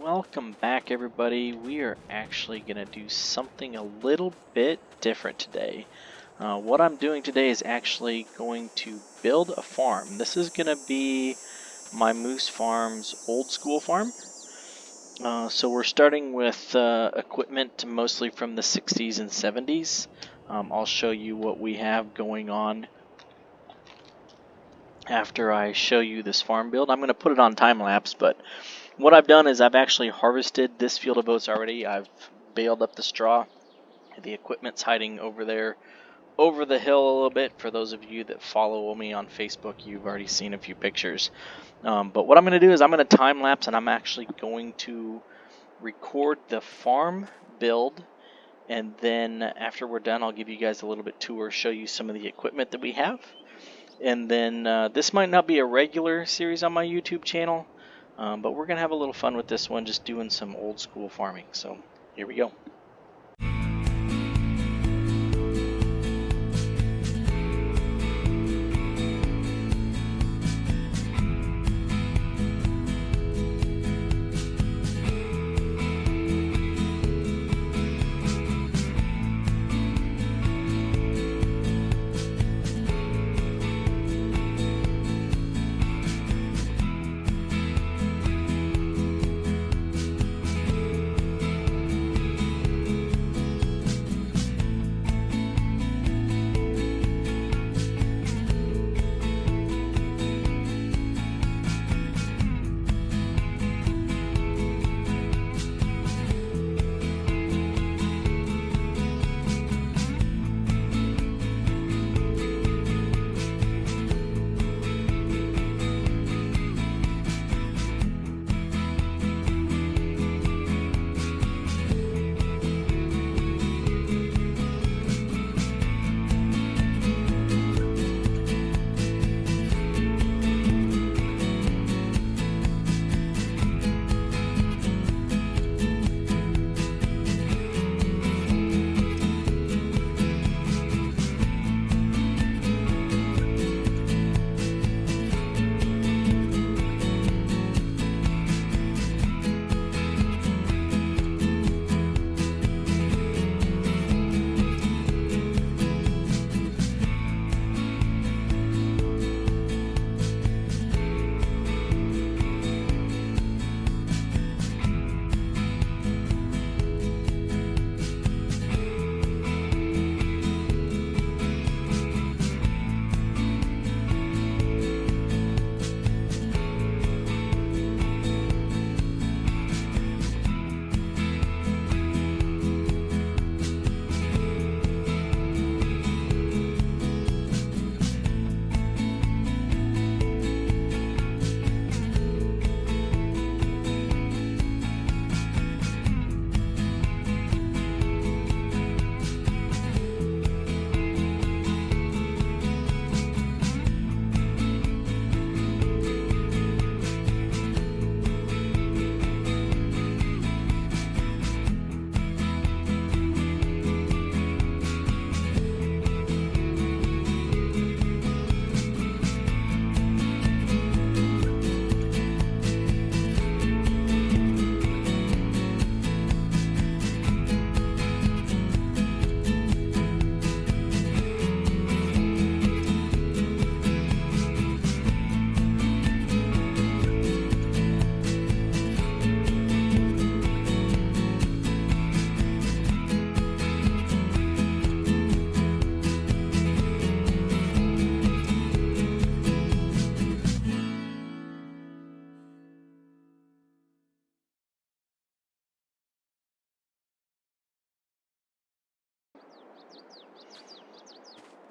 Welcome back, everybody. We are actually going to do something a little bit different today. What I'm doing today is actually going to build a farm. This is going to be my Moose Farm's old school farm. So we're starting with equipment mostly from the 60s and 70s. I'll show you what we have going on after I show you this farm build. I'm going to put it on time lapse, but what I've done is I've actually harvested this field of oats already. I've baled up the straw. The equipment's hiding over there, over the hill a little bit. For those of you that follow me on Facebook, you've already seen a few pictures. But what I'm going to do is I'm going to time lapse, and I'm actually going to record the farm build. And then after we're done, I'll give you guys a little bit tour, show you some of the equipment that we have. And then this might not be a regular series on my YouTube channel. But we're going to have a little fun with this one, just doing some old school farming. So here we go.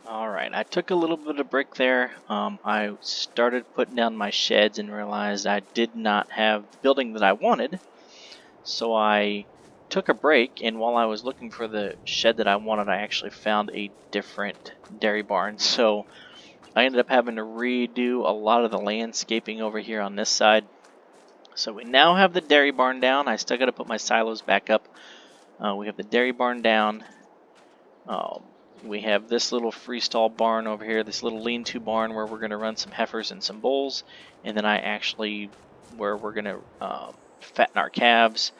Alright, I took a little bit of break there. I started putting down my sheds and realized I did not have the building that I wanted. So I took a break, and while I was looking for the shed that I wanted, I actually found a different dairy barn. So I ended up having to redo a lot of the landscaping over here on this side. So we now have the dairy barn down. I still got to put my silos back up. We have the dairy barn down. We have this little freestall barn over here, this little lean-to barn where we're going to run some heifers and some bulls, and then where we're going to fatten our calves.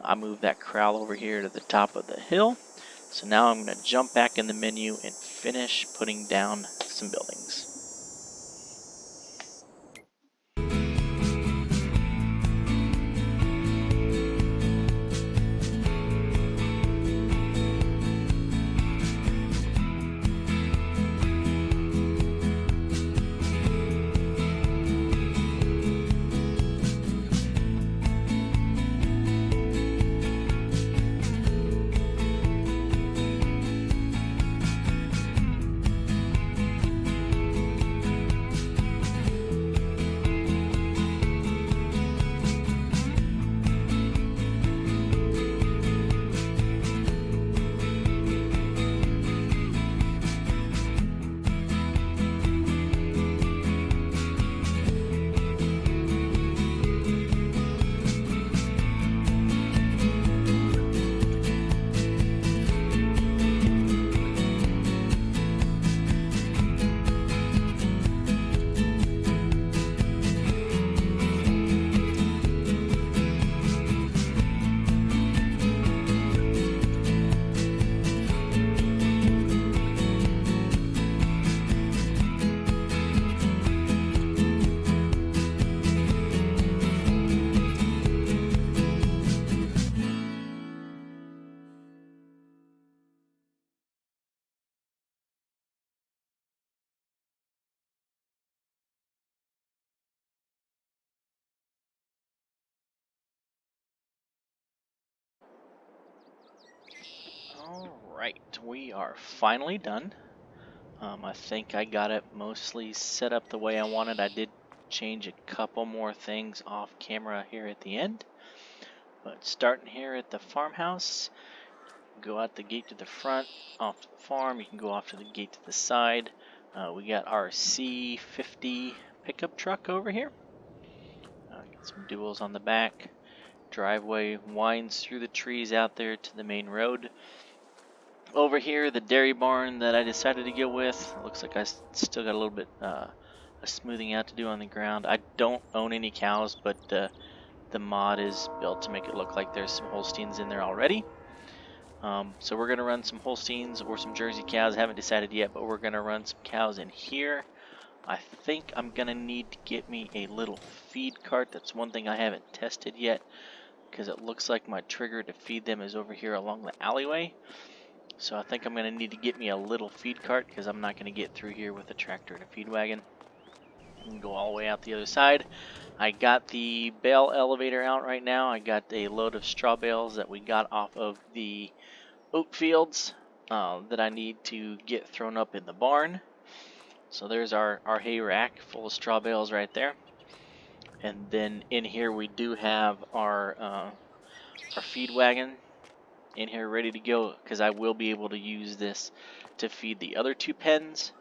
I moved that corral over here to the top of the hill. So now I'm going to jump back in the menu and finish putting down some buildings. Alright, we are finally done. I think I got it mostly set up the way I wanted. I did change a couple more things off camera here at the end. But starting here at the farmhouse, go out the gate to the front, off to the farm. You can go off to the gate to the side. We got our C50 pickup truck over here. Got some duals on the back. Driveway winds through the trees out there to the main road. Over here, the dairy barn that I decided to go with. Looks like I still got a little bit of smoothing out to do on the ground. I don't own any cows, but the mod is built to make it look like there's some Holsteins in there already. So we're going to run some Holsteins or some Jersey cows. Haven't decided yet, but we're going to run some cows in here. I think I'm going to need to get me a little feed cart. That's one thing I haven't tested yet, because it looks like my trigger to feed them is over here along the alleyway. So I think I'm going to need to get me a little feed cart, because I'm not going to get through here with a tractor and a feed wagon. And go all the way out the other side. I got the bale elevator out right now. I got a load of straw bales that we got off of the oat fields that I need to get thrown up in the barn. So there's our hay rack full of straw bales right there. And then in here we do have our feed wagon in here ready to go, because I will be able to use this to feed the other two pens.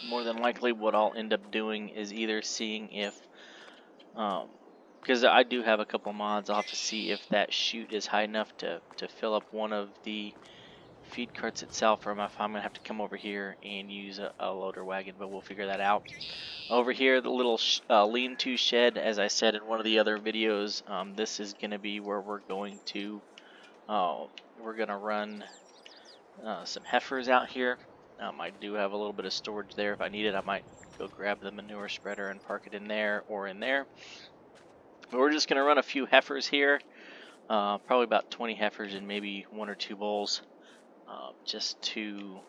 More than likely what I'll end up doing is either seeing if, because I do have a couple mods, I'll have to see if that chute is high enough to fill up one of the feed carts itself, or if I'm going to have to come over here and use a loader wagon, but we'll figure that out. Over here, the little lean-to shed, as I said in one of the other videos, this is going to be where we're going to run some heifers out here. I do have a little bit of storage there. If I need it, I might go grab the manure spreader and park it in there or in there. But we're just going to run a few heifers here, probably about 20 heifers and maybe 1 or 2 bulls, just to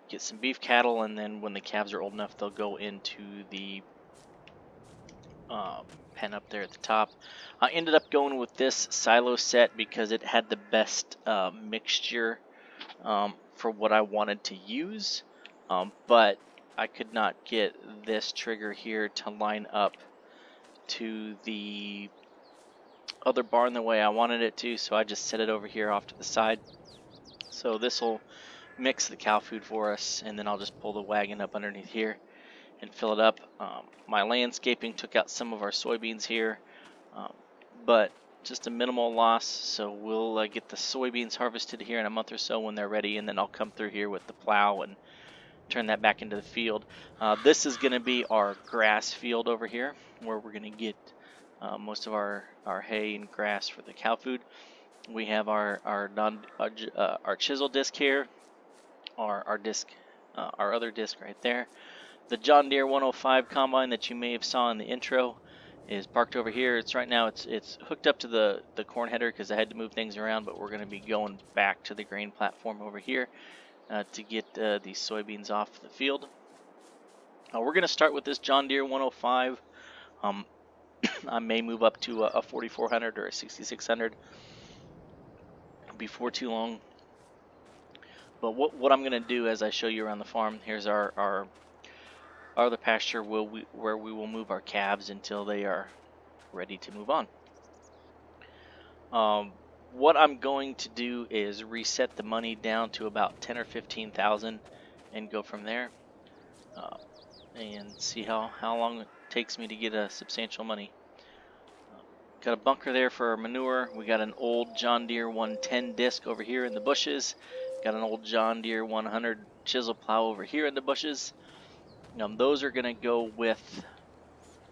get some beef cattle, and then when the calves are old enough, they'll go into the pen up there at the top. I ended up going with this silo set because it had the best mixture for what I wanted to use, but I could not get this trigger here to line up to the other barn the way I wanted it to, so I just set it over here off to the side. So this will mix the cow food for us, and then I'll just pull the wagon up underneath here and fill it up. My landscaping took out some of our soybeans here, but just a minimal loss, so we'll get the soybeans harvested here in a month or so when they're ready, and then I'll come through here with the plow and turn that back into the field. This is going to be our grass field over here, where we're going to get most of our hay and grass for the cow food. We have our chisel disc here, our disc, our other disc right there. The John Deere 105 combine that you may have saw in the intro is parked over here. It's right now it's hooked up to the corn header because I had to move things around, but we're going to be going back to the grain platform over here to get these soybeans off the field. We're going to start with this John Deere 105. I may move up to a 4400 or a 6600 before too long. But what I'm going to do as I show you around the farm, here's our other pasture where we will move our calves until they are ready to move on. What I'm going to do is reset the money down to about 10 or 15,000 and go from there, and see how long it takes me to get a substantial money. Got a bunker there for our manure. We got an old John Deere 110 disc over here in the bushes. Got an old John Deere 100 chisel plow over here in the bushes. Those are going to go with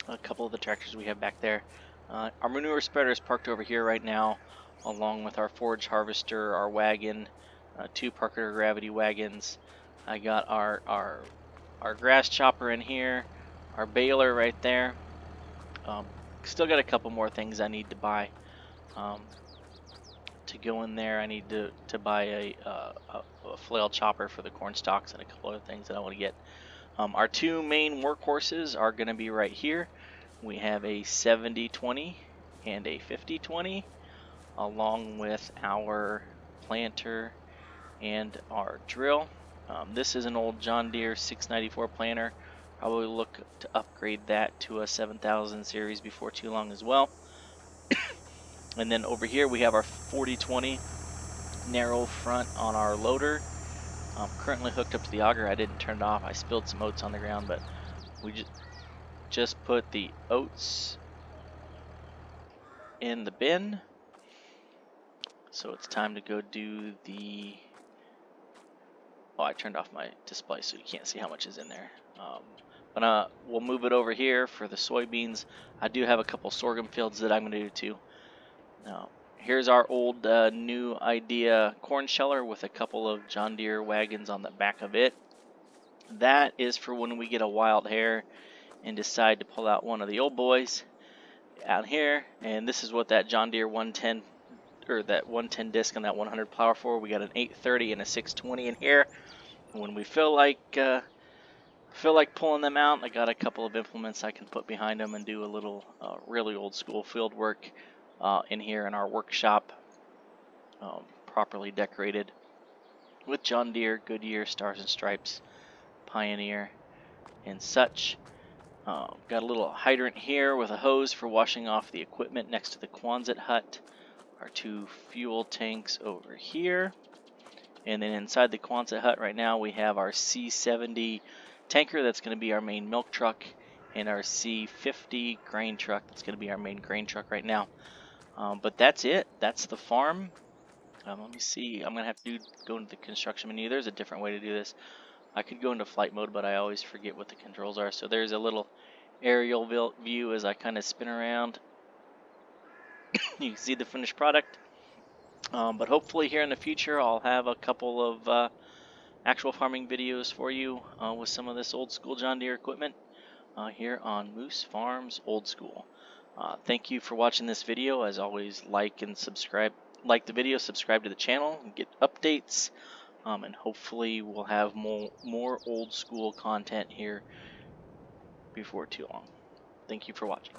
a couple of the tractors we have back there. Our manure spreader is parked over here right now, along with our forage harvester, our wagon, 2 Parker gravity wagons. I got our grass chopper in here, our baler right there. Still got a couple more things I need to buy to go in there. I need to buy a flail chopper for the corn stalks and a couple other things that I want to get. Our 2 main workhorses are going to be right here. We have a 7020 and a 5020, along with our planter and our drill. This is an old John Deere 694 planter. Probably look to upgrade that to a 7000 series before too long as well. And then over here we have our 4020 narrow front on our loader. Currently hooked up to the auger. I didn't turn it off. I spilled some oats on the ground, but we just put the oats in the bin. So it's time to go do the... Oh, I turned off my display so you can't see how much is in there. But we'll move it over here for the soybeans. I do have a couple sorghum fields that I'm going to do too. Here's our old new idea corn sheller with a couple of John Deere wagons on the back of it. That is for when we get a wild hair and decide to pull out one of the old boys out here. And this is what that John Deere 110 or that 110 disc and that 100 plow for. We got an 830 and a 620 in here. When we feel like pulling them out, I got a couple of implements I can put behind them and do a little really old school field work in here in our workshop, properly decorated with John Deere, Goodyear, Stars and Stripes, Pioneer, and such. Got a little hydrant here with a hose for washing off the equipment next to the Quonset hut. Our 2 fuel tanks over here. And then inside the Quonset hut right now we have our C70 tanker that's going to be our main milk truck, and our C50 grain truck that's going to be our main grain truck right now. But that's it. That's the farm. Let me see. I'm going to have to go into the construction menu. There's a different way to do this. I could go into flight mode, but I always forget what the controls are. So there's a little aerial view as I kind of spin around. You can see the finished product. But hopefully here in the future I'll have a couple of actual farming videos for you with some of this old school John Deere equipment here on Moose Farms Old School. Thank you for watching this video. As always, like and subscribe. Like the video, subscribe to the channel, and get updates, and hopefully we'll have more old school content here before too long. Thank you for watching.